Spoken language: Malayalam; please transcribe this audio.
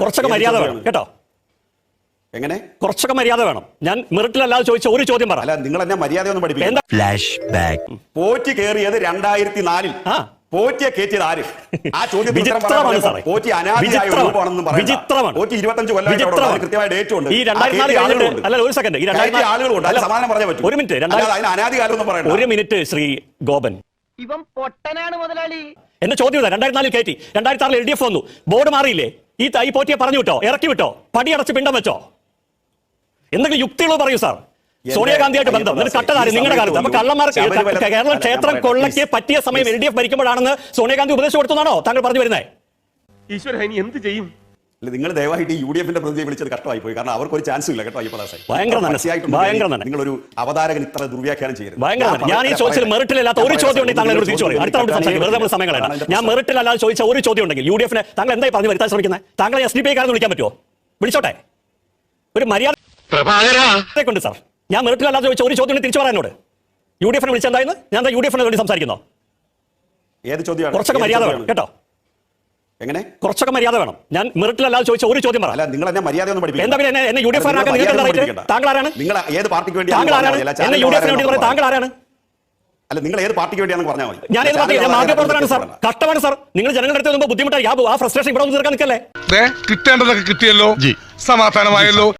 കുറച്ചൊക്കെ മര്യാദ വേണം കേട്ടോ. എങ്ങനെ കുറച്ചൊക്കെ മര്യാദ വേണം. ഞാൻ മെറിറ്റിലല്ലാതെ ചോദിച്ച ഒരു ചോദ്യം പറ. അല്ല, നിങ്ങൾ എന്നെ മര്യാദയൊന്നും പഠിപ്പിക്കും. Flash back. പോറ്റി കയറിയത് 2004-ൽ. പോറ്റിയെ കയറ്റിയത് ആര്? ആ ചോദ്യം പോറ്റി അനാദിയായ രൂപമാണെന്നും പറയാം. പോറ്റി 25 കൊല്ലം കൃത്യമായ ഡേറ്റ് ഉണ്ട്. ഈ 2004 അല്ല, ഒരു സെക്കൻഡ്, ഈ 2004 ആളുകളുണ്ട്. അല്ല, സമാധാനം പറഞ്ഞാൽ പറ്റും. ഒരു മിനിറ്റ്, അതിന് അനാദി കാലം ഒന്നും പറയണ്ട. ഒരു മിനിറ്റ് ശ്രീ ഗോപൻ, ഇവൻ പൊട്ടനാണ് മുതലാളി. എന്റെ ചോദ്യം ഇല്ല. 2004 കയറ്റി, 2006 LDF വന്നു, ബോർഡ് മാറിയില്ലേ? ഈ പോറ്റിയെ പറഞ്ഞു വിട്ടോ, ഇറക്കി വിട്ടോ, പടിയടച്ച് പിണ്ടം വെച്ചോ? എന്തെങ്കിലും യുക്തികളോ പറയൂ സാർ. സോണിയാഗാന്ധിയായിട്ട് ബന്ധം കട്ടതാരി നിങ്ങളുടെ കാലത്ത്. അപ്പൊ കള്ളന്മാർക്ക് കേരള ക്ഷേത്രം കൊള്ളയ്ക്ക് പറ്റിയ സമയം LDF ഭരിക്കുമ്പോഴാണെന്ന് സോണിയാഗാന്ധി ഉപദേശം കൊടുത്തുന്നാണോ താങ്കൾ പറഞ്ഞു വരുന്നത്? ഈശ്വര, ഇനി എന്ത് ചെയ്യും? നിങ്ങൾ ദയവായിട്ട് UDF-ന്റെ പ്രതിനിധിയെ വിളിച്ചത് കഷ്ടമായി പോയി. കാരണം അവർക്ക് ഒരു ചാൻസും ഇല്ല കേട്ടോ. നിങ്ങളൊരു അവതാരകൻ ഇത്ര ദുർവ്യാഖ്യാനം ചെയ്യരുത്. ഞാൻ ഈ ചോദിച്ചത് മെറിറ്റിലല്ലാത്ത ഒരു ചോദ്യം ഉണ്ടെങ്കിൽ താങ്കൾ തിരിച്ചു പറയും. അടുത്ത സംസാരിക്കും, വെറുതെ നമ്മൾ സമയം കളയണം. ഞാൻ മെറിറ്റിലല്ലാതെ ചോദിച്ച ഒരു ചോദ്യം ഉണ്ടെങ്കിൽ UDF-നെ താങ്കൾ എന്തായി പറഞ്ഞു വരുത്താൻ ശ്രമിക്കുന്നത്? താങ്കളെ SDPI കാരെന്ന് വിളിക്കാൻ പറ്റുമോ? വിളിച്ചോട്ടെ, ഒരു മര്യാദ കൊണ്ട് സാർ. ഞാൻ മെറിറ്റിലല്ലാതെ ചോദിച്ച ഒരു ചോദ്യം തിരിച്ചു പറയാനോട്. UDF-നെ വിളിച്ചെന്തായിരുന്നു? ഞാൻ എന്താ UDF-നെ വേണ്ടി സംസാരിക്കുന്നോ? ഏത് ചോദ്യമാണ്? കുറച്ചൊക്കെ മര്യാദ വേണം കേട്ടോ. എങ്ങനെ? കുറച്ചൊക്കെ മര്യാദ വേണം. ഞാൻ മെറിറ്റിലല്ലാതെ ചോദിച്ച ഒരു ചോദ്യം പറ. അല്ല, നിങ്ങൾ എന്നെ മര്യാദയൊന്നും പഠിപ്പിക്കും. എന്താ പിന്നെ എന്നെ UDF താങ്കൾ ആരാണ്? നിങ്ങൾ ഏത് പാർട്ടിക്ക് വേണ്ടി? താങ്കൾ ആരാണ്? എന്നെ UDF താങ്കൾ ആരാണ്? അല്ല, നിങ്ങൾ ഏത് പാർട്ടിക്ക് വേണ്ടിയാണെന്ന് പറഞ്ഞാൽ മതി. ഞാൻ ഏത് പാർട്ടി? മാധ്യമപ്രവർത്തനാണ് സാർ. കഷ്ടമാണ് സാർ. നിങ്ങൾ ജനങ്ങളുടെ അടുത്ത് മുമ്പ് ബുദ്ധിമുട്ടായി. ആ ഫ്രസ്ട്രേഷൻ ഇവിടെ ഒന്ന് തീർക്കാൻ നിൽക്കല്ലേ? കിട്ടേണ്ടതൊക്കെ കിട്ടിയല്ലോ, സമാധാനമായല്ലോ.